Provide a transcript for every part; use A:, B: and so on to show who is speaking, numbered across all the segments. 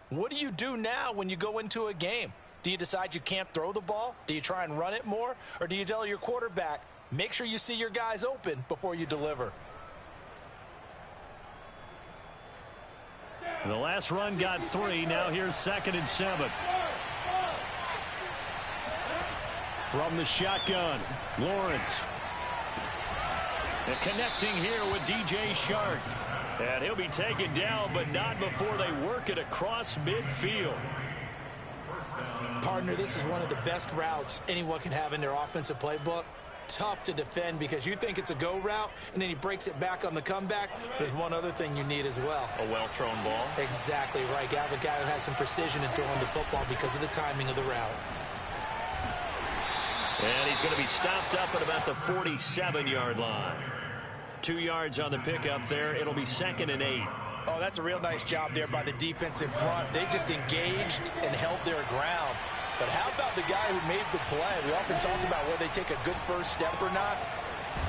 A: What do you do now when you go into a game? Do you decide you can't throw the ball? Do you try and run it more? Or do you tell your quarterback, make sure you see your guys open before you deliver?
B: The last run got 3. Now here's 2nd and 7. From the shotgun, Lawrence. And connecting here with DJ Shark. And he'll be taken down, but not before they work it across midfield.
A: Partner, this is one of the best routes anyone can have in their offensive playbook. Tough to defend because you think it's a go route, and then he breaks it back on the comeback. There's one other thing you need as well.
C: A well-thrown ball.
A: Exactly right. You have a guy who has some precision in throwing the football because of the timing of the route.
B: And he's going to be stopped up at about the 47-yard line. 2 yards on the pickup there. It'll be 2nd and 8.
A: Oh, that's a real nice job there by the defensive front. They just engaged and held their ground. But how about the guy who made the play? We often talk about whether they take a good first step or not.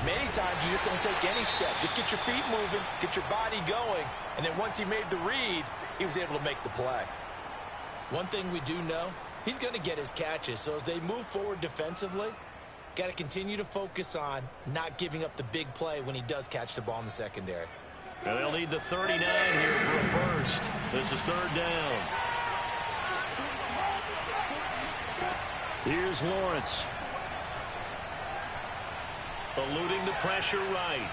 A: Many times you just don't take any step. Just get your feet moving, get your body going, and then once he made the read, he was able to make the play. One thing we do know, he's going to get his catches. So as they move forward defensively, got to continue to focus on not giving up the big play when he does catch the ball in the secondary.
B: And they'll need the 39 here for a first. This is 3rd down. Here's Lawrence. Eluding the pressure right.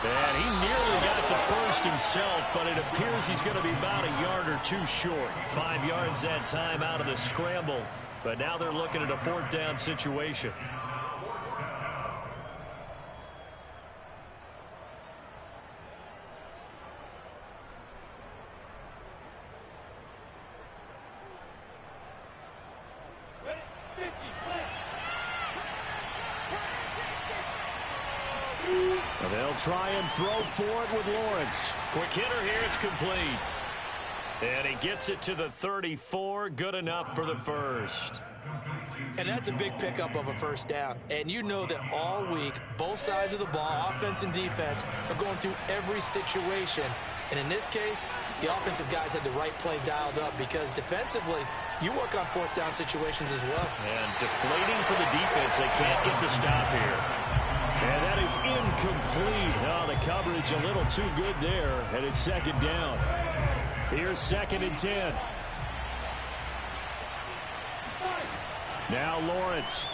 B: And he nearly got the first himself, but it appears he's going to be about a yard or 2 short. 5 yards that time out of the scramble. But now they're looking at a 4th down situation. And they'll try and throw for it with Lawrence. Quick hitter here. It's complete. And he gets it to the 34. Good enough for the first.
A: And that's a big pickup of a first down. And you know that all week, both sides of the ball, offense and defense, are going through every situation. And in this case, the offensive guys had the right play dialed up because defensively, you work on 4th down situations as well.
B: And deflating for the defense. They can't get the stop here. And that is incomplete. Oh, the coverage a little too good there. And it's 2nd down. Here's 2nd and 10. Now Lawrence.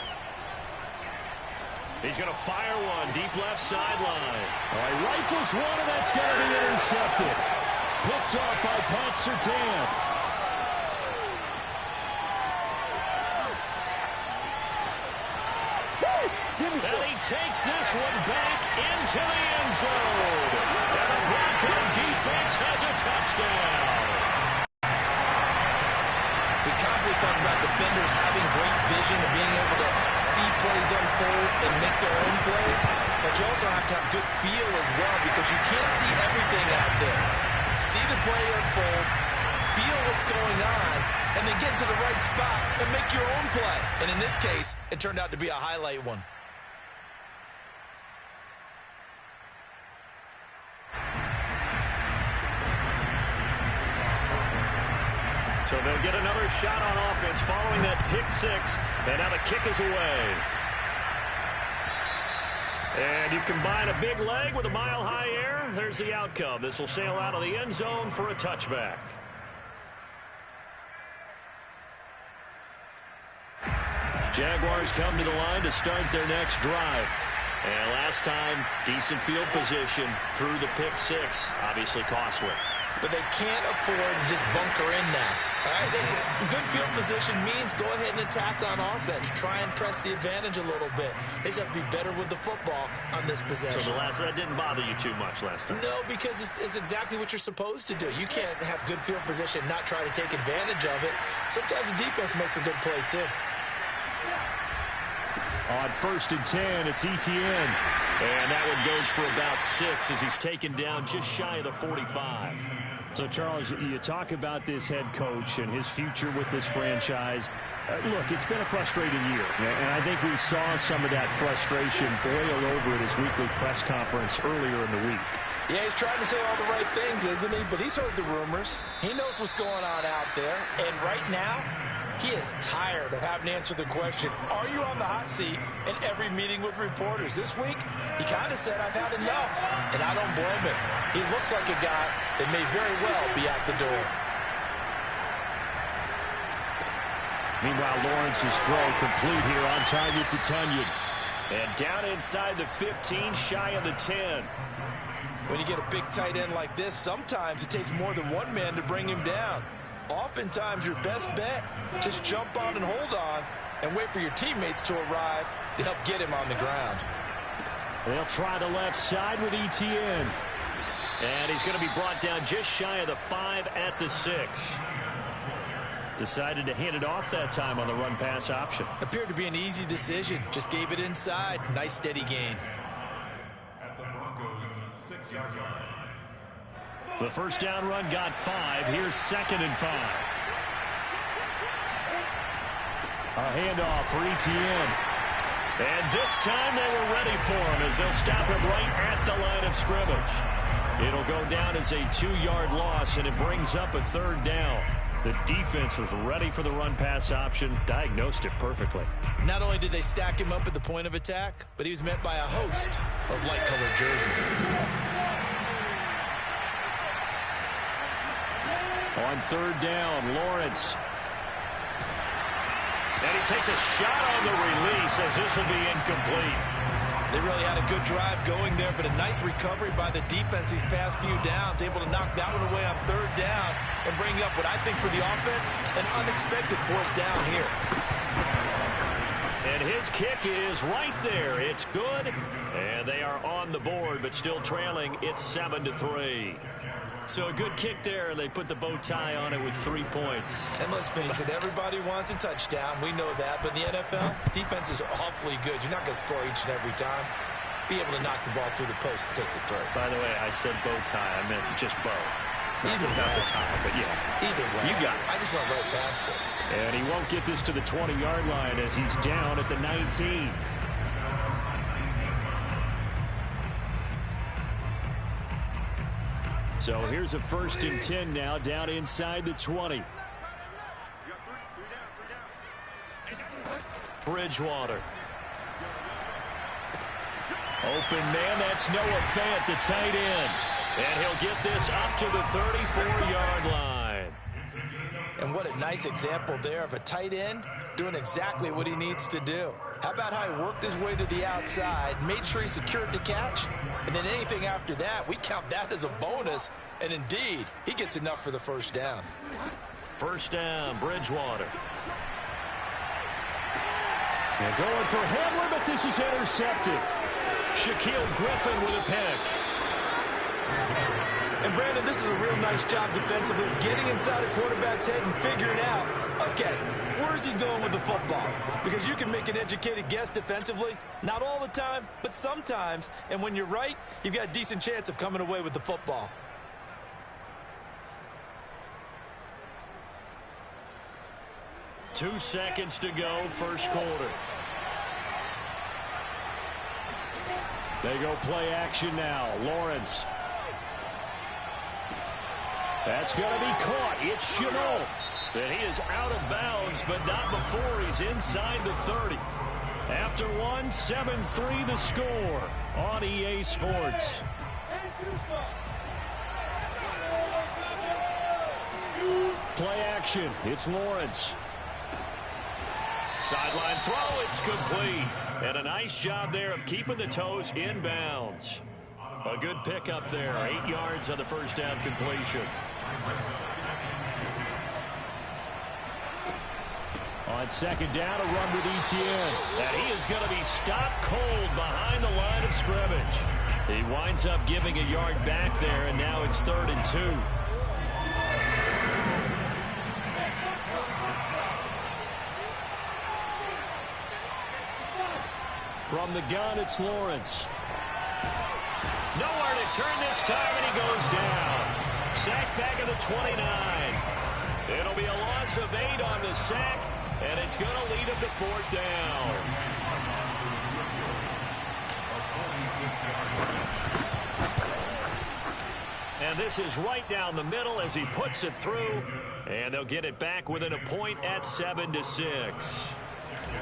B: He's going to fire one deep left sideline. All right, rifles one, and that's going to be intercepted. Picked off by Pat Surtain. And he takes this one back into the end zone. And the Bronco defense has a touchdown.
A: We constantly talk about defenders having great vision and being able to see plays unfold and make their own plays, but you also have to have good feel as well because you can't see everything out there. See the play unfold, feel what's going on, and then get to the right spot and make your own play. And in this case, it turned out to be a highlight one.
B: So they'll get another shot on offense following that pick 6. And now the kick is away. And you combine a big leg with a mile-high air. There's the outcome. This will sail out of the end zone for a touchback. Jaguars come to the line to start their next drive. And last time, decent field position through the pick 6. Obviously costly.
A: But they can't afford to just bunker in now. All right, good field position means go ahead and attack on offense. Try and press the advantage a little bit. They just have to be better with the football on this possession.
B: So that didn't bother you too much last time?
A: No, because it's exactly what you're supposed to do. You can't have good field position, not try to take advantage of it. Sometimes the defense makes a good play, too.
B: On 1st and 10, it's Etienne. And that one goes for about 6 as he's taken down just shy of the 45. So, Charles, you talk about this head coach and his future with this franchise. Look, it's been a frustrating year, and I think we saw some of that frustration boil over at his weekly press conference earlier in the week.
A: Yeah, he's trying to say all the right things, isn't he? But he's heard the rumors. He knows what's going on out there. And right now, he is tired of having to answer the question, are you on the hot seat in every meeting with reporters? This week, he kind of said, I've had enough. And I don't blame him. He looks like a guy that may very well be out the door.
B: Meanwhile, Lawrence's throw complete here on target to Tunyon. And down inside the 15, shy of the 10.
A: When you get a big tight end like this, sometimes it takes more than one man to bring him down. Oftentimes, your best bet, just jump on and hold on and wait for your teammates to arrive to help get him on the ground.
B: They'll try the left side with ETN. And he's going to be brought down just shy of the 5 at the 6. Decided to hand it off that time on the run-pass option.
A: Appeared to be an easy decision. Just gave it inside. Nice steady gain.
C: At the Broncos 6-yard line.
B: The first down run got 5. Here's 2nd and 5. A handoff for ETN. And this time they were ready for him as they'll stop him right at the line of scrimmage. It'll go down as a 2-yard loss, and it brings up a 3rd down. The defense was ready for the run-pass option, diagnosed it perfectly.
A: Not only did they stack him up at the point of attack, but he was met by a host of light-colored jerseys.
B: On 3rd down, Lawrence. And he takes a shot on the release as this will be incomplete.
A: They really had a good drive going there, but a nice recovery by the defense these past few downs, able to knock that one away on 3rd down and bring up what I think for the offense, an unexpected 4th down here.
B: And his kick is right there. It's good, and they are on the board, but still trailing. It's 7-3. So a good kick there, and they put the bow tie on it with 3 points.
A: And let's face it, everybody wants a touchdown. We know that. But in the NFL, defenses are awfully good. You're not going to score each and every time. Be able to knock the ball through the post and take the throw.
B: By the way, I said bow tie. I meant just bow.
A: Either way.
B: Not the tie, but yeah.
A: Either way.
B: You got it.
A: I just went right past it.
B: And he won't get this to the 20-yard line as he's down at the 19. So here's a 1st and 10 now, down inside the 20. Bridgewater. Open man, that's Noah Fant, the tight end. And he'll get this up to the 34-yard line.
A: And what a nice example there of a tight end doing exactly what he needs to do. How about how he worked his way to the outside, made sure he secured the catch, and then anything after that, we count that as a bonus. And indeed, he gets enough for the 1st down.
B: 1st down, Bridgewater. And going for Hamler, but this is intercepted. Shaquille Griffin with a pick.
A: And Brandon, this is a real nice job defensively of getting inside a quarterback's head and figuring out, okay, where's he going with the football? Because you can make an educated guess defensively, not all the time, but sometimes. And when you're right, you've got a decent chance of coming away with the football.
B: Two seconds to go, first quarter. They go play action now. Lawrence. That's going to be caught. It's Chenault. And he is out of bounds, but not before he's inside the 30. After one, 7-3 the score on EA Sports. Play action. It's Lawrence. Sideline throw. It's complete. And a nice job there of keeping the toes in bounds. A good pickup there. 8 yards on the first down completion. On second down, a run with ETN. And he is going to be stopped cold behind the line of scrimmage. He winds up giving a yard back there, and now it's 3rd and 2. From the gun, it's Lawrence. Nowhere to turn this time, and he goes down. Sack back at the 29. It'll be a loss of 8 on the sack, and it's going to lead him to 4th down. And this is right down the middle as he puts it through. And they'll get it back within a point at 7-6.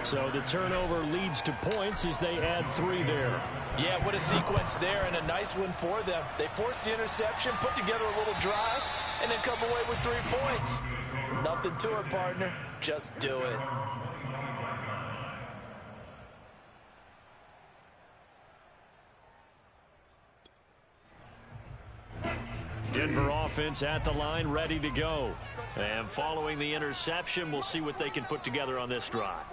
B: So the turnover leads to points as they add 3 there.
A: Yeah, what a sequence there, and a nice one for them. They force the interception, put together a little drive, and then come away with 3 points. Nothing to it, partner. Just do it.
B: Denver offense at the line, ready to go. And following the interception, we'll see what they can put together on this drive.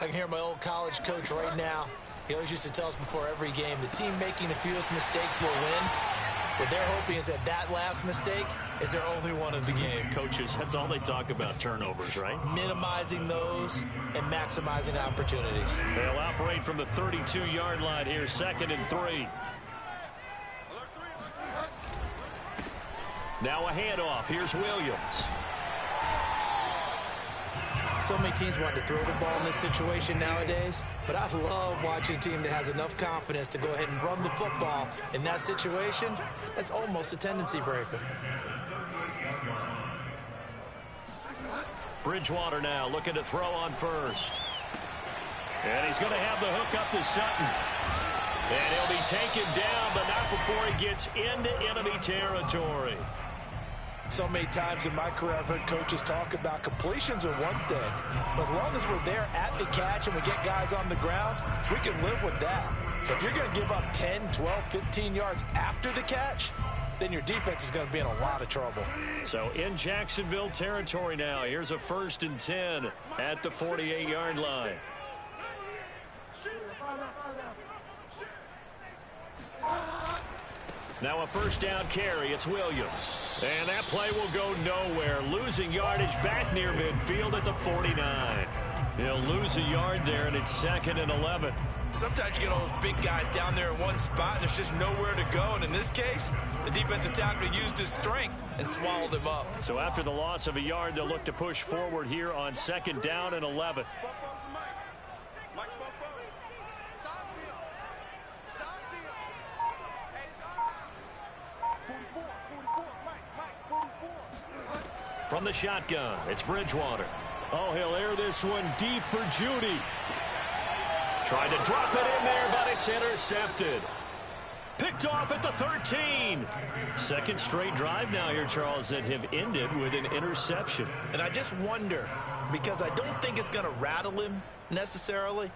A: I can hear my old college coach right now. He always used to tell us before every game, the team making the fewest mistakes will win. What they're hoping is that that last mistake is their only one of the game.
B: Coaches, that's all they talk about, turnovers, right?
A: Minimizing those and maximizing opportunities.
B: They'll operate from the 32-yard line here, 2nd and 3. Now a handoff. Here's Williams.
A: So many teams want to throw the ball in this situation nowadays, but I love watching a team that has enough confidence to go ahead and run the football. In that situation, that's almost a tendency breaker.
B: Bridgewater now looking to throw on first. And he's going to have the hook up to Sutton. And he'll be taken down, but not before he gets into enemy territory.
A: So many times in my career, I've heard coaches talk about completions are one thing, but as long as we're there at the catch and we get guys on the ground, we can live with that. But if you're going to give up 10, 12, 15 yards after the catch, then your defense is going to be in a lot of trouble.
B: So in Jacksonville territory now, here's a 1st and 10 at the 48-yard line. Now a 1st down carry. It's Williams. And that play will go nowhere. Losing yardage back near midfield at the 49. He'll lose a yard there, and it's 2nd and 11.
A: Sometimes you get all those big guys down there in one spot, and there's just nowhere to go. And in this case, the defensive tackle used his strength and swallowed him up.
B: So after the loss of a yard, they'll look to push forward here on 2nd down and 11. From the shotgun, it's Bridgewater. Oh, he'll air this one deep for Judy. Tried to drop it in there, but it's intercepted. Picked off at the 13. 2nd straight drive now here, Charles, that have ended with an interception.
A: And I just wonder, because I don't think it's going to rattle him necessarily,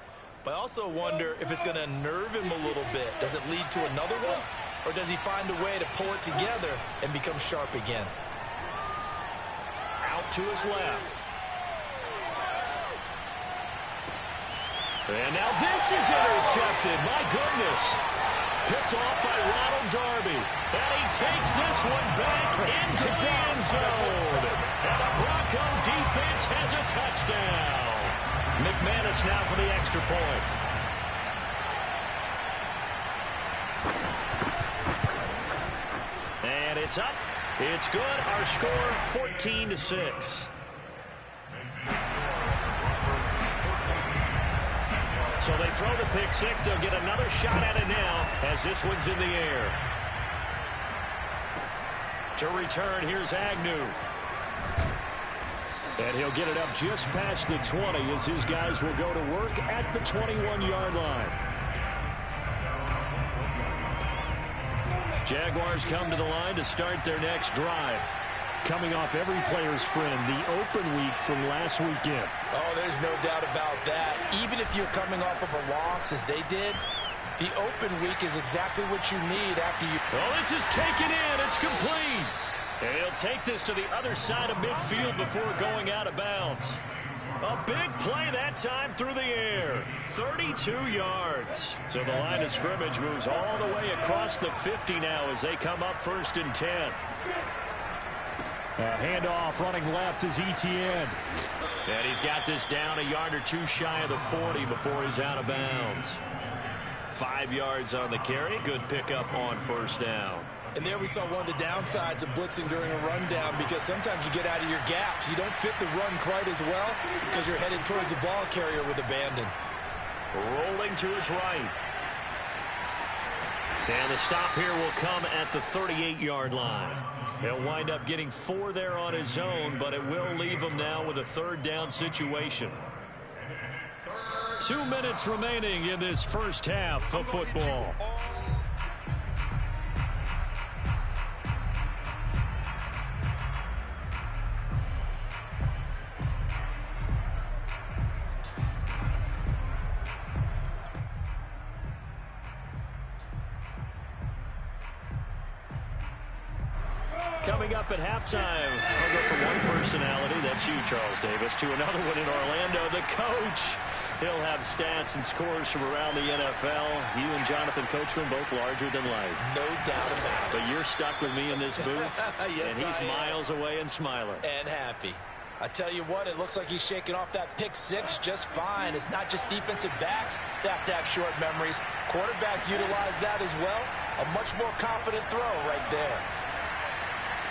A: but I also wonder if it's going to unnerve him a little bit. Does it lead to another one? Or does he find a way to pull it together and become sharp again?
B: Out to his left. And now this is intercepted. My goodness. Picked off by Ronald Darby. And he takes this one back into the end zone. And the Bronco defense has a touchdown. McManus now for the extra point. And it's up. It's good. Our score, 14-6. So they throw the pick six. They'll get another shot at it now as this one's in the air. To return, here's Agnew. And he'll get it up just past the 20 as his guys will go to work at the 21-yard line. Jaguars come to the line to start their next drive. Coming off every player's friend, the open week from last weekend.
A: Oh, there's no doubt about that. Even if you're coming off of a loss as they did, the open week is exactly what you need after you...
B: Oh, this is taken in. It's complete. And he'll take this to the other side of midfield before going out of bounds. A big play that time through the air. 32 yards. So the line of scrimmage moves all the way across the 50 now as they come up 1st and 10. Handoff running left is Etienne. And he's got this down a yard or two shy of the 40 before he's out of bounds. 5 yards on the carry. Good pickup on 1st down.
A: And there we saw one of the downsides of blitzing during a rundown, because sometimes you get out of your gaps. You don't fit the run quite as well because you're headed towards the ball carrier with abandon.
B: Rolling to his right. And the stop here will come at the 38-yard line. He'll wind up getting 4 there on his own, but it will leave him now with a third down situation. 2 minutes remaining in this first half of football. Coming up at halftime, I'll go from one personality, that's you, Charles Davis, to another one in Orlando, the coach. He'll have stats and scores from around the NFL. You and Jonathan Coachman both larger than life.
A: No doubt about it.
B: But you're stuck with me in this booth,
A: yes,
B: and he's miles away and smiling.
A: And happy. I tell you what, it looks like he's shaking off that pick six just fine. It's not just defensive backs that have to have short memories. Quarterbacks utilize that as well. A much more confident throw right there.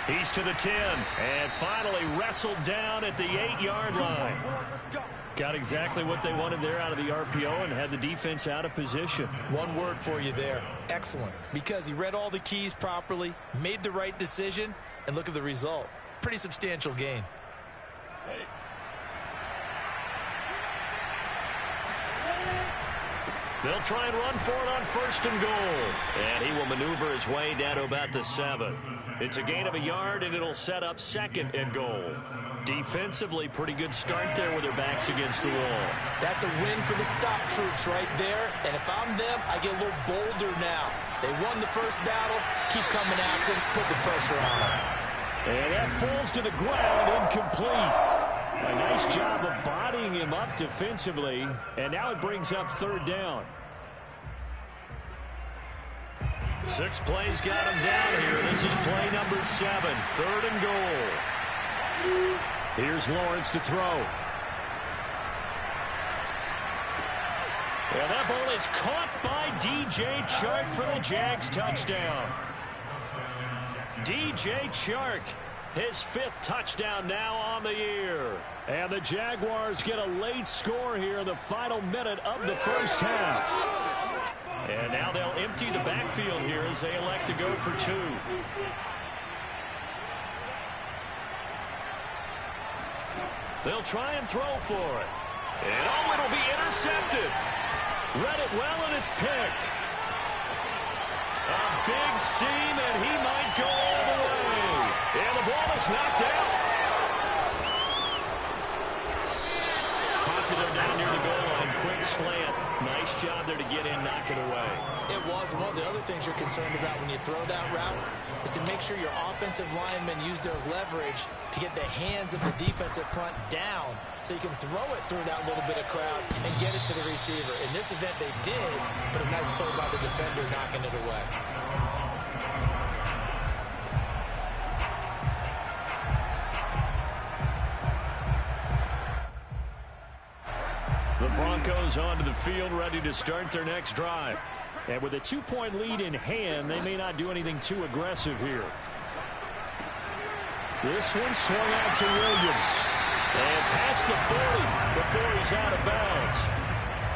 B: He's to the 10 and finally wrestled down at the 8-yard line. Got exactly what they wanted there out of the RPO and had the defense out of position.
A: One word for you there. Excellent. Because he read all the keys properly, made the right decision, and look at the result. Pretty substantial gain.
B: They'll try and run for it on 1st and goal. And he will maneuver his way down to about the 7. It's a gain of a yard, and it'll set up 2nd and goal. Defensively, pretty good start there with their backs against the wall.
A: That's a win for the stop troops right there. And if I'm them, I get a little bolder now. They won the first battle. Keep coming after them. Put the pressure on them.
B: And that falls to the ground, incomplete. A nice job of bodying him up defensively, and now it brings up 3rd down. 6 plays got him down here. This is play number 7, 3rd and goal. Here's Lawrence to throw. And that ball is caught by DJ Chark for the Jags touchdown. DJ Chark, his 5th touchdown now on the year. And the Jaguars get a late score here in the final minute of the first half. And now they'll empty the backfield here as they elect to go for 2. They'll try and throw for it. And oh, it'll be intercepted. Read it well, and it's picked. A big seam, and he might go all the way. And the ball is knocked out. Popular down near the goal line. Quick slant. Nice job there to get in, knock it away.
A: It was. One of the other things you're concerned about when you throw that route is to make sure your offensive linemen use their leverage to get the hands of the defensive front down so you can throw it through that little bit of crowd and get it to the receiver. In this event, they did, but a nice play by the defender knocking it away.
B: The Broncos onto the field, ready to start their next drive. And with a 2-point lead in hand, they may not do anything too aggressive here. This one swung out to Williams. And past the 40 before he's out of bounds.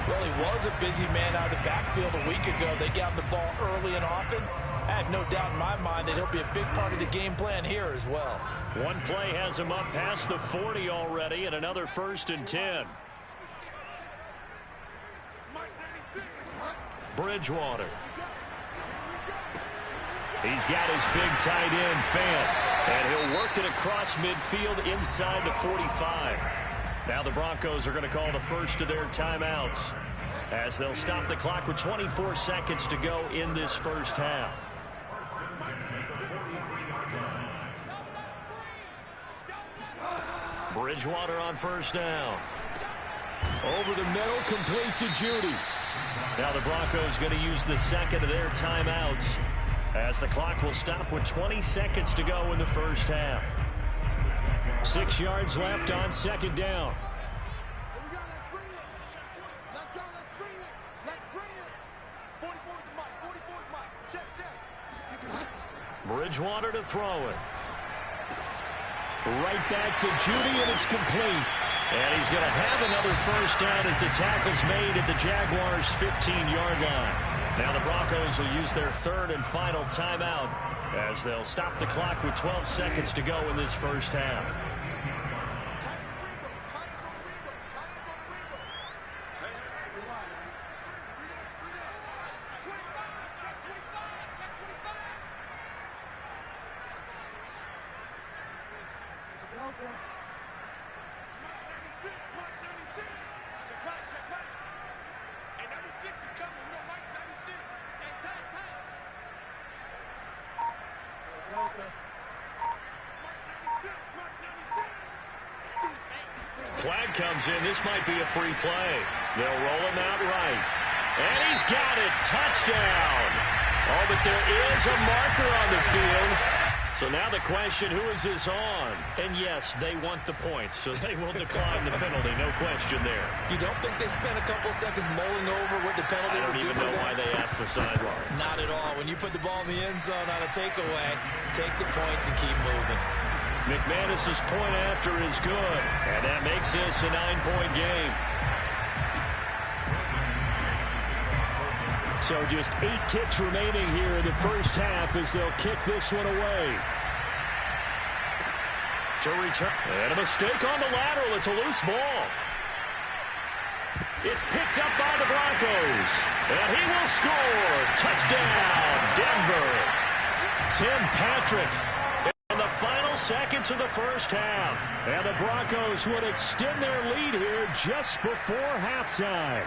A: Well, he was a busy man out of the backfield a week ago. They got him the ball early and often. I have no doubt in my mind that he'll be a big part of the game plan here as well.
B: One play has him up past the 40 already, and another 1st and 10. Bridgewater. He's got his big tight end, Fant, and he'll work it across midfield inside the 45. Now the Broncos are going to call the first of their timeouts as they'll stop the clock with 24 seconds to go in this first half. Bridgewater on 1st down. Over the middle, complete to Judy. Now the Broncos going to use the 2nd of their timeouts as the clock will stop with 20 seconds to go in the first half. 6 yards left on 2nd down. Bridgewater to throw it. Right back to Judy, and it's complete. And he's going to have another 1st down as the tackle's made at the Jaguars' 15-yard line. Now the Broncos will use their third and final timeout as they'll stop the clock with 12 seconds to go in this first half. Flag comes in. This might be a free play. They'll roll him out right. And he's got it. Touchdown. Oh, but there is a marker on the field. So now the question, who is this on? And yes, they want the points, so they will decline the penalty. No question there.
A: You don't think they spent a couple seconds mulling over what the penalty would do for them?
B: I don't even know why they asked the sideline.
A: Not at all. When you put the ball in the end zone on a takeaway, take the points and keep moving.
B: McManus's point after is good, and that makes this a 9-point game.
D: So just 8 ticks remaining here in the first half as they'll kick this one away.
B: To return, and a mistake on the lateral. It's a loose ball. It's picked up by the Broncos, and he will score. Touchdown, Denver. Tim Patrick. The final seconds of the first half.
D: And the Broncos would extend their lead here just before halftime.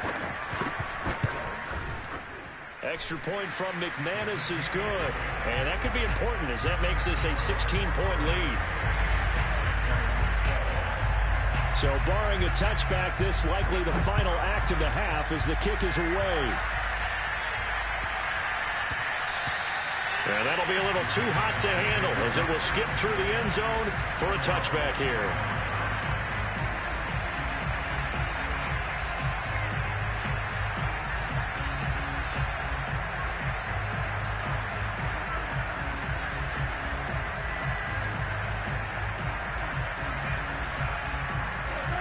B: Extra point from McManus is good. And that could be important as that makes this a 16-point lead.
D: So barring a touchback, this likely the final act of the half as the kick is away.
B: And that'll be a little too hot to handle as it will skip through the end zone for a touchback here.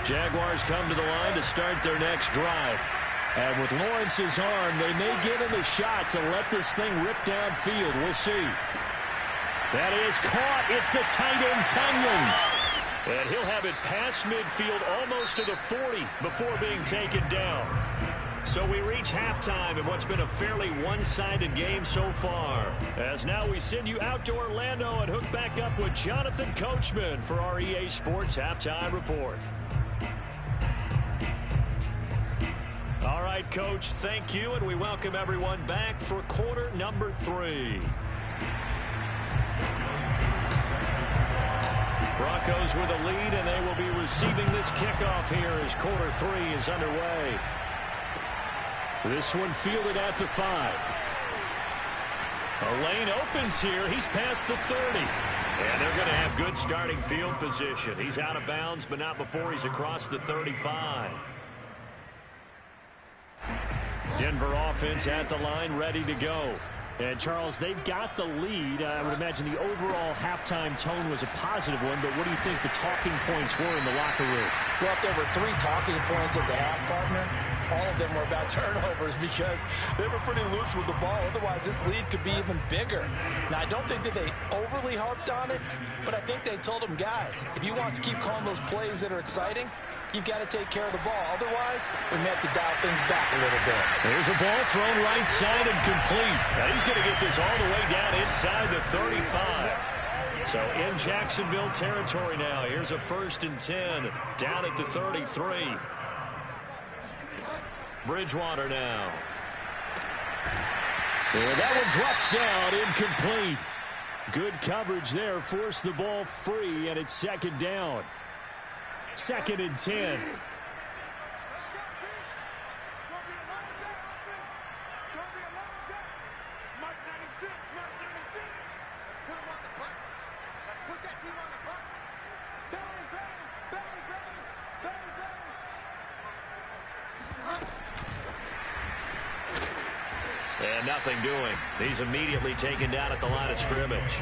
B: Jaguars come to the line to start their next drive.
D: And with Lawrence's arm, they may give him a shot to let this thing rip downfield. We'll see.
B: That is caught. It's the tight end, Tunyon. And he'll have it past midfield almost to the 40 before being taken down. So we reach halftime in what's been a fairly one-sided game so far. As now we send you out to Orlando and hook back up with Jonathan Coachman for our EA Sports Halftime Report. All right, Coach, thank you, and we welcome everyone back for quarter number 3. Broncos with a lead, and they will be receiving this kickoff here as quarter 3 is underway.
D: This one fielded at the 5.
B: A lane opens here. He's past the 30. And they're going to have good starting field position. He's out of bounds, but not before he's across the 35. Denver offense at the line, ready to go.
D: And, Charles, they've got the lead. I would imagine the overall halftime tone was a positive one, but what do you think the talking points were in the locker room?
A: Well, if there were 3 talking points at the half, partner, all of them were about turnovers because they were pretty loose with the ball. Otherwise, this lead could be even bigger. Now, I don't think that they overly harped on it, but I think they told them, guys, if you want to keep calling those plays that are exciting, you've got to take care of the ball. Otherwise, we may have to dial things back a little bit.
B: There's a ball thrown right side and complete. Now he's going to get this all the way down inside the 35. So in Jacksonville territory now. Here's a 1st and 10 down at the 33. Bridgewater now.
D: And that one drops down, incomplete. Good coverage there, forced the ball free, and it's 2nd down. 2nd and 10.
B: And nothing doing. He's immediately taken down at the line of scrimmage.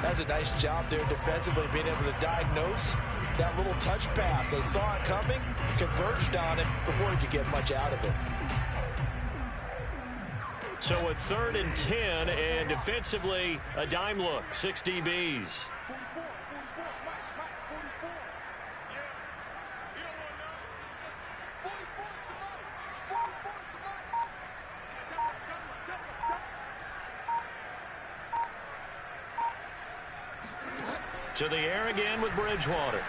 A: That's a nice job there defensively, being able to diagnose that little touch pass. They saw it coming, converged on it before he could get much out of it.
B: So a 3rd and 10, and defensively, a dime look, 6 DBs. To the air again with Bridgewater.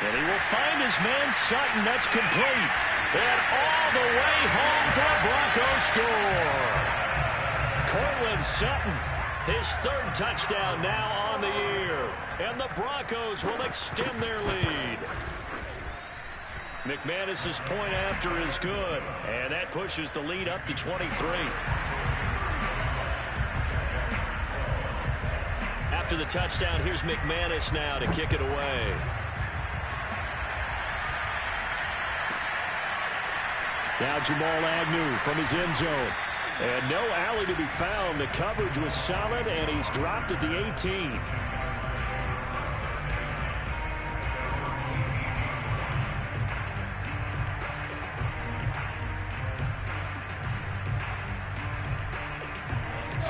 B: And he will find his man Sutton. That's complete. And all the way home for a Broncos score. Cortland Sutton, his 3rd touchdown now on the year. And the Broncos will extend their lead. McManus's point after is good. And that pushes the lead up to 23. After the touchdown, here's McManus now to kick it away. Now Jamal Agnew from his end zone. And no alley to be found. The coverage was solid, and he's dropped at the 18.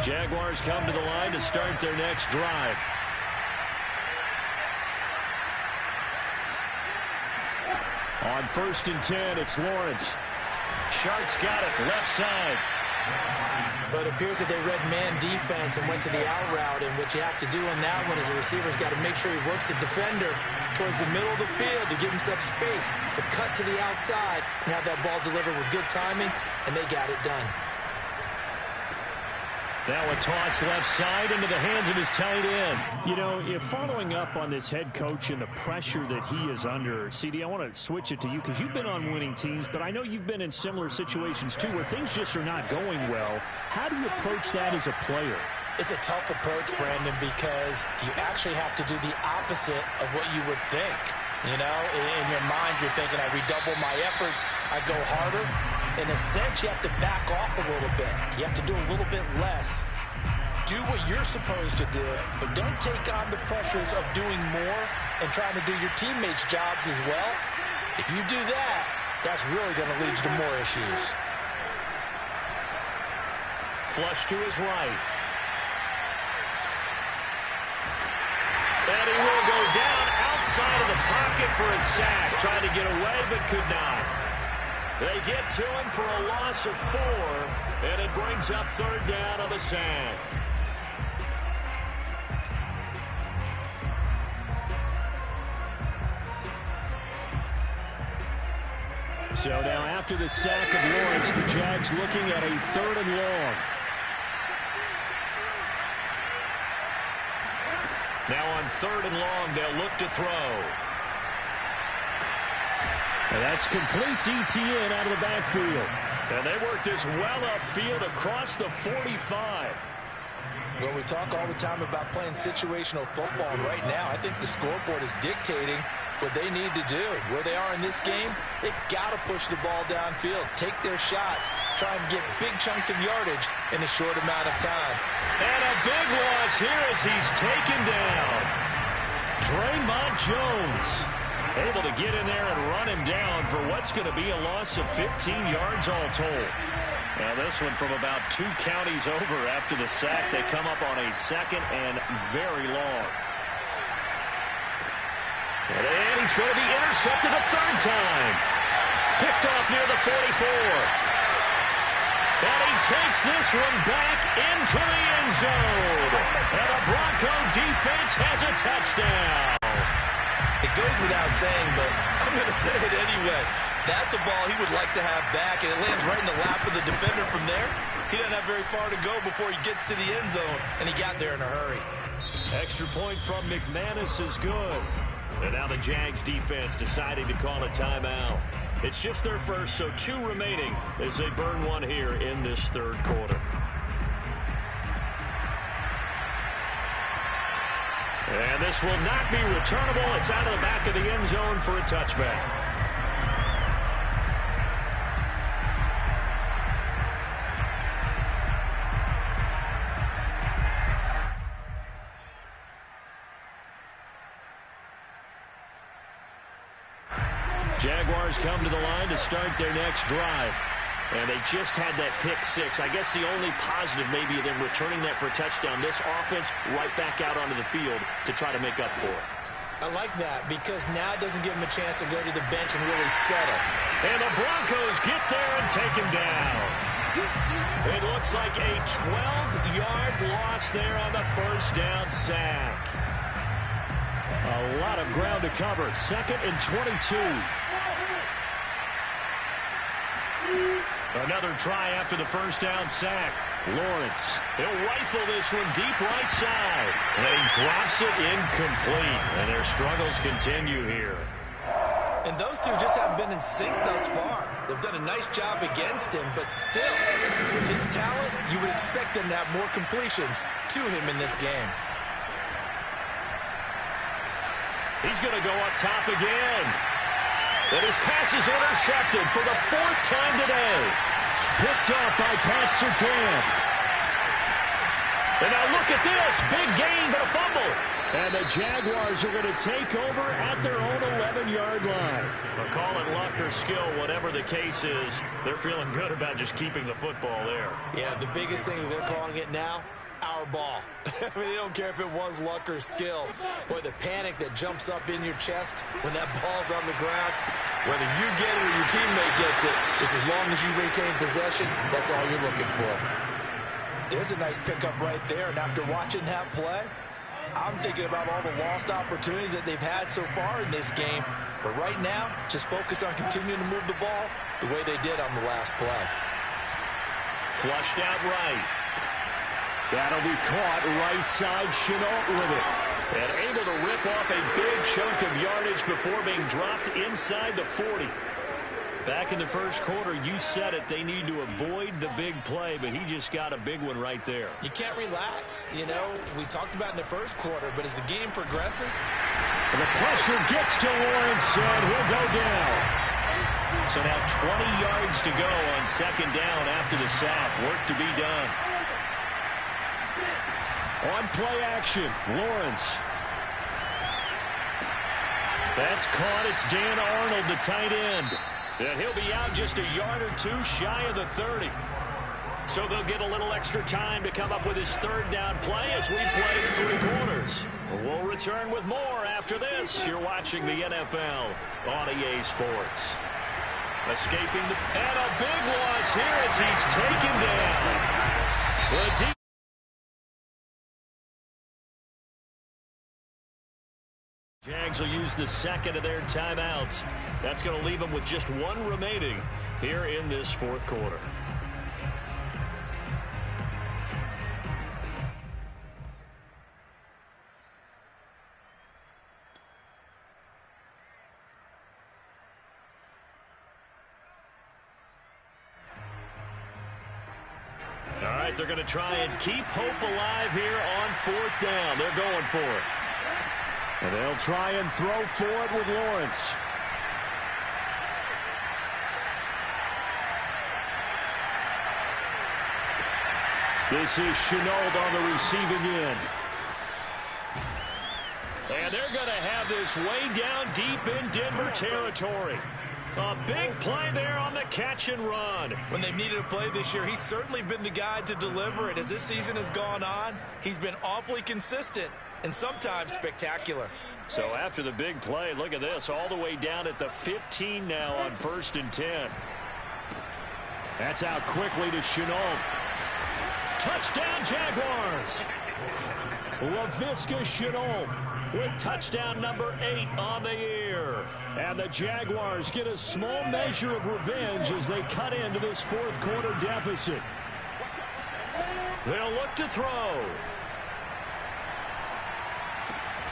B: Jaguars come to the line to start their next drive. On 1st and 10, it's Lawrence. Sharks got it, left side.
A: But it appears that they read man defense and went to the out route, and what you have to do on that one is a receiver's got to make sure he works the defender towards the middle of the field to give himself space to cut to the outside and have that ball delivered with good timing, and they got it done.
B: Now a toss left side into the hands of his tight end.
D: You know, if following up on this head coach and the pressure that he is under, CD, I want to switch it to you because you've been on winning teams, but I know you've been in similar situations too where things just are not going well. How do you approach that as a player?
A: It's a tough approach, Brandon, because you actually have to do the opposite of what you would think. You know, in your mind, you're thinking, I redouble my efforts, I go harder. In a sense, you have to back off a little bit. You have to do a little bit less. Do what you're supposed to do, but don't take on the pressures of doing more and trying to do your teammates' jobs as well. If you do that, that's really going to lead you to more issues.
B: Flush to his right. And he will go down outside of the pocket for a sack. Tried to get away, but could not. They get to him for a loss of 4, and it brings up 3rd down on the sack.
D: So now after the sack of Lawrence, the Jags looking at a 3rd and long.
B: Now on 3rd and long, they'll look to throw.
D: And that's complete ETN out of the backfield.
B: And they work this well upfield across the 45.
A: Well, we talk all the time about playing situational football, and right now I think the scoreboard is dictating what they need to do. Where they are in this game, they've got to push the ball downfield, take their shots, try and get big chunks of yardage in a short amount of time.
B: And a big loss here as he's taken down. Draymond Jones able to get in there and run him down for what's going to be a loss of 15 yards all told. Now this one from about 2 counties over after the sack. They come up on a 2nd and very long. And he's going to be intercepted a 3rd time. Picked off near the 44. And he takes this one back into the end zone. And the Bronco defense has a touchdown.
A: It goes without saying, but I'm going to say it anyway. That's a ball he would like to have back, and it lands right in the lap of the defender from there. He doesn't have very far to go before he gets to the end zone, and he got there in a hurry.
B: Extra point from McManus is good. And now the Jags defense deciding to call a timeout. It's just their first, so 2 remaining as they burn one here in this 3rd quarter. And this will not be returnable. It's out of the back of the end zone for a touchback. Jaguars come to the line to start their next drive. And they just had that pick six. I guess the only positive maybe them returning that for a touchdown. This offense right back out onto the field to try to make up for it.
A: I like that because now it doesn't give him a chance to go to the bench and really settle.
B: And the Broncos get there and take him down. It looks like a 12-yard loss there on the first down sack.
D: A lot of ground to cover. 2nd and 22.
B: Another try after the first down sack. Lawrence. He'll rifle this one deep right side. And he drops it incomplete. And their struggles continue here.
A: And those two just haven't been in sync thus far. They've done a nice job against him, but still, with his talent, you would expect them to have more completions to him in this game.
B: He's going to go up top again. And his pass is intercepted for the 4th time today.
D: Picked off by Pat Surtain.
B: And now look at this. Big gain, but a fumble.
D: And the Jaguars are going to take over at their own 11-yard line.
B: Well, call it luck or skill, whatever the case is, they're feeling good about just keeping the football there.
A: Yeah, the biggest thing that they're calling it now, our ball. I mean, they don't care if it was luck or skill. Boy, the panic that jumps up in your chest when that ball's on the ground, whether you get it or your teammate gets it, just as long as you retain possession, that's all you're looking for. There's a nice pickup right there, and after watching that play, I'm thinking about all the lost opportunities that they've had so far in this game. But right now, just focus on continuing to move the ball the way they did on the last play.
B: Flushed out right.
D: That'll be caught right side. Chenault with it.
B: And able to rip off a big chunk of yardage before being dropped inside the 40. Back in the first quarter, you said it, they need to avoid the big play, but he just got a big one right there.
A: You can't relax. You know, we talked about in the first quarter, but as the game progresses.
D: And the pressure gets to Lawrence, and he'll go down.
B: So now 20 yards to go on 2nd down after the sack. Work to be done.
D: On play action, Lawrence.
B: That's caught. It's Dan Arnold, the tight end. And he'll be out just a yard or two shy of the 30. So they'll get a little extra time to come up with his 3rd down play as we play 3 quarters. We'll return with more after this. You're watching the NFL on EA Sports. Escaping the... And a big loss here as he's taken down. The deep... Jags will use the 2nd of their timeouts. That's going to leave them with just 1 remaining here in this 4th quarter. All right, they're going to try and keep hope alive here on 4th down. They're going for it.
D: And they'll try and throw for it with Lawrence. This is Chenault on the receiving end.
B: And they're going to have this way down deep in Denver territory. A big play there on the catch and run.
A: When they've needed a play this year, he's certainly been the guy to deliver it. As this season has gone on, he's been awfully consistent and sometimes spectacular.
B: So after the big play, look at this, all the way down at the 15 now on 1st and 10.
D: That's out quickly to Chenault.
B: Touchdown, Jaguars.
D: Laviska Chenault
B: with touchdown number 8 on the year.
D: And the Jaguars get a small measure of revenge as they cut into this 4th quarter deficit.
B: They'll look to throw.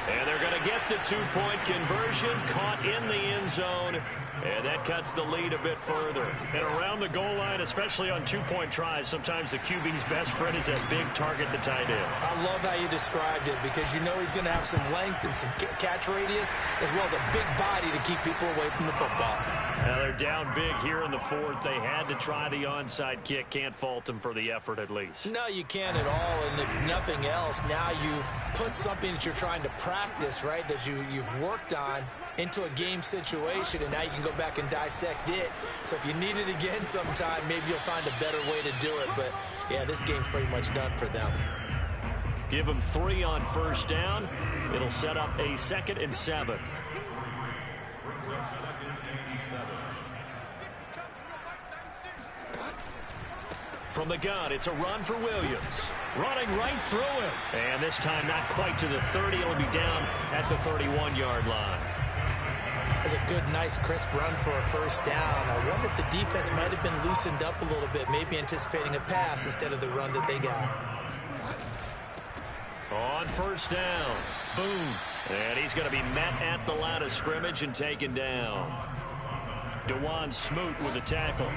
B: And they're going to get the 2-point conversion, caught in the end zone. And that cuts the lead a bit further. And around the goal line, especially on 2-point tries, sometimes the QB's best friend is that big target, the tight end.
A: I love how you described it because you know he's going to have some length and some catch radius as well as a big body to keep people away from the football.
B: Now they're down big here in the 4th. They had to try the onside kick. Can't fault them for the effort at least.
A: No, you can't at all. And if nothing else, now you've put something that you're trying to practice practice, right, that you've worked on into a game situation, and now you can go back and dissect it. So if you need it again sometime, maybe you'll find a better way to do it. But, yeah, this game's pretty much done for them.
B: Give them 3 on first down. It'll set up a 2nd and 7.
C: Brings up 2nd and 7.
B: From the gun, it's a run for Williams. Running right through him. And this time not quite to the 30. It'll be down at the 31-yard line.
A: That's a good, nice, crisp run for a first down. I wonder if the defense might have been loosened up a little bit, maybe anticipating a pass instead of the run that they got.
B: On first down, boom. And he's going to be met at the line of scrimmage and taken down. DeJuan Smoot with the tackle.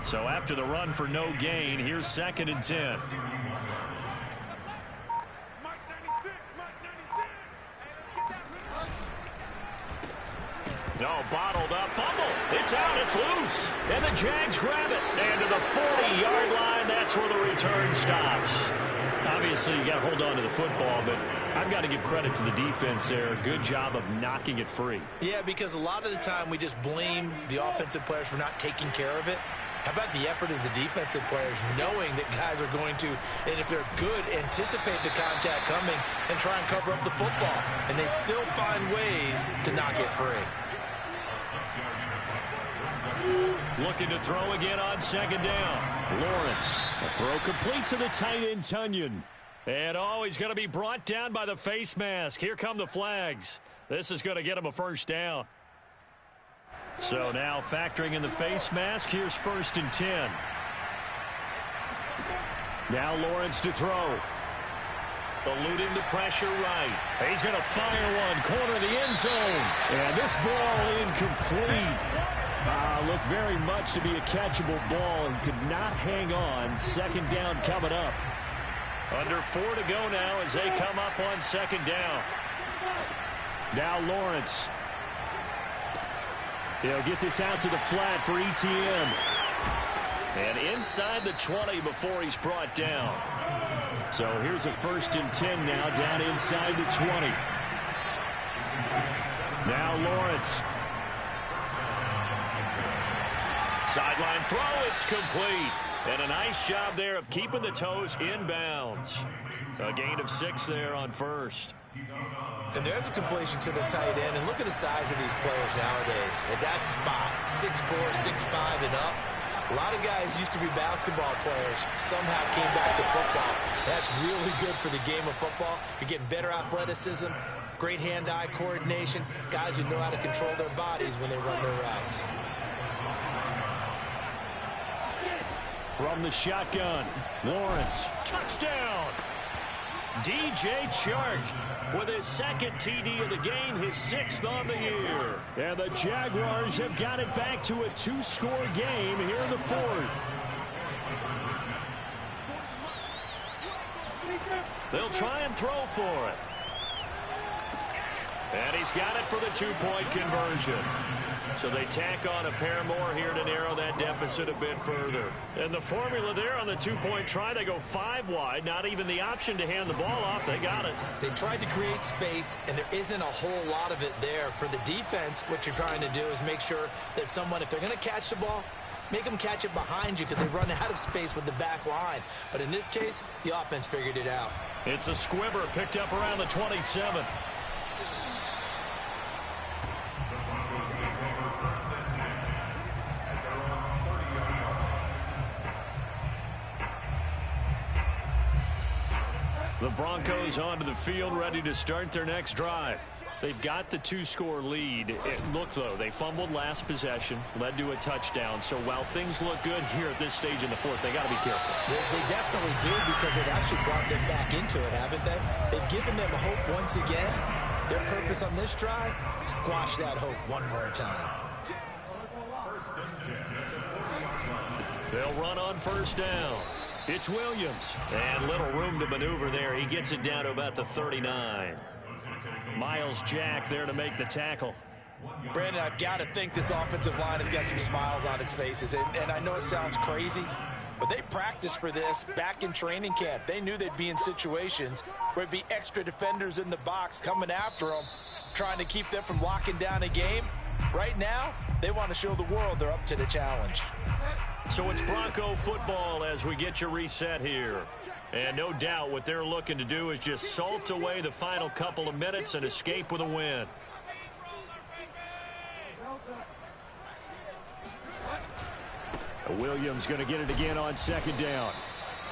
B: So after the run for no gain, here's 2nd and 10. No, bottled up, fumble. It's out, it's loose. And the Jags grab it. And to the 40-yard line, that's where the return stops. Obviously, you got to hold on to the football, but I've got to give credit to the defense there. Good job of knocking it free.
A: Yeah, because a lot of the time we just blame the offensive players for not taking care of it. How about the effort of the defensive players knowing that guys are going to, and if they're good, anticipate the contact coming and try and cover up the football. And they still find ways to knock it free.
B: Looking to throw again on 2nd down. Lawrence, a throw complete to the tight end, Tunyon. And he's going to be brought down by the face mask. Here come the flags. This is going to get him a first down. So now factoring in the face mask, here's 1st and 10. Now Lawrence to throw. Eluding the pressure right. He's going to fire one, corner of the end zone. And this ball incomplete. Looked very much to be a catchable ball and could not hang on. 2nd down coming up. Under 4 to go now as they come up on 2nd down. Now Lawrence. He'll get this out to the flat for ETN. And inside the 20 before he's brought down. So here's a 1st and 10 now down inside the 20. Now Lawrence. Sideline throw, it's complete. And a nice job there of keeping the toes inbounds. A gain of 6 there on 1st.
A: And there's a completion to the tight end. And look at the size of these players nowadays. At that spot, 6'4", 6'5", and up. A lot of guys used to be basketball players, somehow came back to football. That's really good for the game of football. You're getting better athleticism, great hand-eye coordination, guys who know how to control their bodies when they run their routes.
B: From the shotgun, Lawrence, touchdown! DJ Chark with his 2nd TD of the game, his 6th on the year. And the Jaguars have got it back to a 2-score game here in the 4th. They'll try and throw for it. And he's got it for the 2-point conversion. So they tack on a pair more here to narrow that deficit a bit further. And the formula there on the 2-point try, they go 5 wide. Not even the option to hand the ball off. They got it.
A: They tried to create space, and there isn't a whole lot of it there. For the defense, what you're trying to do is make sure that if they're going to catch the ball, make them catch it behind you because they run out of space with the back line. But in this case, the offense figured it out.
B: It's a squibber picked up around the 27. The Broncos onto the field, ready to start their next drive. They've got the 2-score lead. Look, though, they fumbled last possession, led to a touchdown. So while things look good here at this stage in the 4th, they got to be careful.
A: They definitely do because they've actually brought them back into it, haven't they? They've given them hope once again. Their purpose on this drive, squash that hope one more time.
B: They'll run on 1st down. It's Williams. And little room to maneuver there. He gets it down to about the 39. Miles Jack there to make the tackle.
A: Brandon, I've got to think this offensive line has got some smiles on its faces. And I know it sounds crazy, But they practiced for this back in training camp. They knew they'd be in situations where it'd be extra defenders in the box coming after them, trying to keep them from locking down a game. Right now, they want to show the world they're up to the challenge.
B: So it's Bronco football as we get you reset here. And no doubt what they're looking to do is just salt away the final couple of minutes and escape with a win.
D: Williams going to get it again on second down.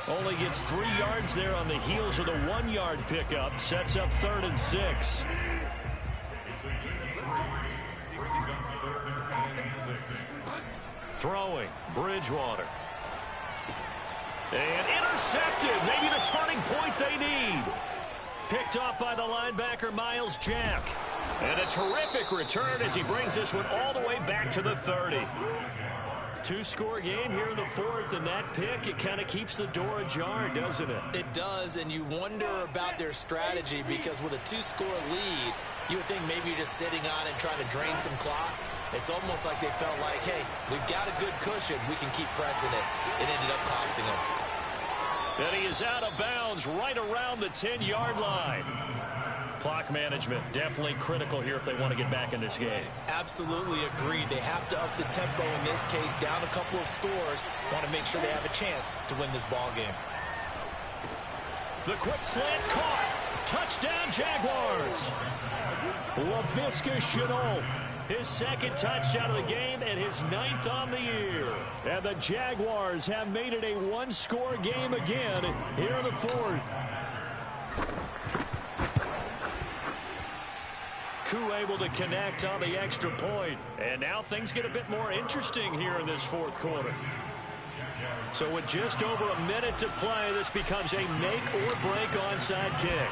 B: Only gets 3 yards there on the heels of the 1-yard pickup. Sets up 3rd and 6. Throwing, Bridgewater. And intercepted. Maybe the turning point they need. Picked off by the linebacker, Miles Jack. And a terrific return as he brings this one all the way back to the 30. 2-score game here in the 4th, and that pick, it kind of keeps the door ajar, doesn't it?
A: It does, and you wonder about their strategy because with a 2-score lead, you would think maybe you're just sitting on it trying to drain some clock. It's almost like they felt like, hey, we've got a good cushion. We can keep pressing it. It ended up costing them.
B: And he is out of bounds right around the 10-yard line. Clock management definitely critical here if they want to get back in this game.
A: Absolutely agreed. They have to up the tempo in this case, down a couple of scores. Want to make sure they have a chance to win this ball game.
B: The quick slant caught. Touchdown, Jaguars.
D: Laviska Shenault.
B: His 2nd touchdown of the game and his 9th on the year.
D: And the Jaguars have made it a 1-score game again here in the 4th.
B: Koo able to connect on the extra point. And now things get a bit more interesting here in this 4th quarter. So with just over a minute to play, this becomes a make-or-break onside kick.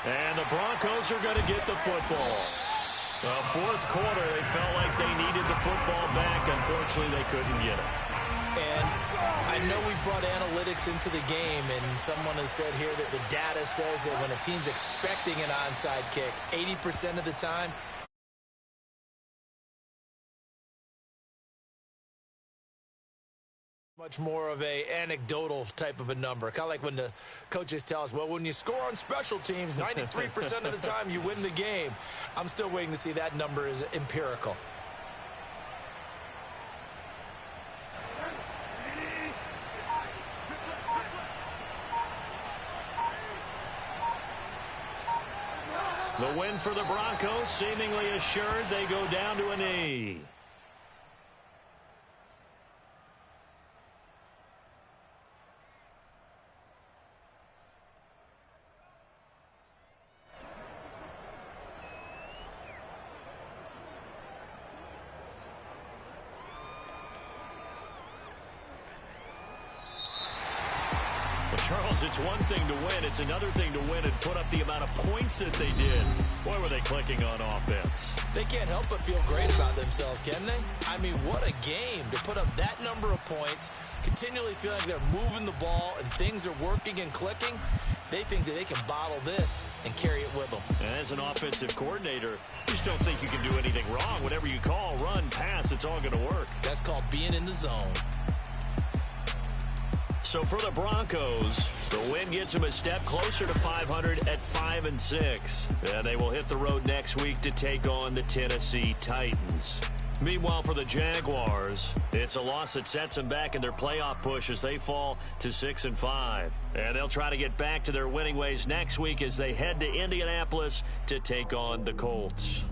B: And the Broncos are going to get the football. Well, 4th quarter, they felt like they needed the football back. Unfortunately, they couldn't get it.
A: And I know we brought analytics into the game, and someone has said here that the data says that when a team's expecting an onside kick, 80% of the time, much more of a anecdotal type of a number. Kind of like when the coaches tell us, well, when you score on special teams, 93% of the time you win the game. I'm still waiting to see that number is empirical.
B: The win for the Broncos, seemingly assured. They go down to a knee. Charles, it's one thing to win. It's another thing to win and put up the amount of points that they did. Boy, were they clicking on offense.
A: They can't help but feel great about themselves, can they? I mean, what a game to put up that number of points, continually feel like they're moving the ball and things are working and clicking. They think that they can bottle this and carry it with them.
B: And as an offensive coordinator, you just don't think you can do anything wrong. Whatever you call, run, pass, it's all going to work.
A: That's called being in the zone.
B: So for the Broncos, the win gets them a step closer to 500 at 5-6. And they will hit the road next week to take on the Tennessee Titans. Meanwhile, for the Jaguars, it's a loss that sets them back in their playoff push as they fall to 6-5. And they'll try to get back to their winning ways next week as they head to Indianapolis to take on the Colts.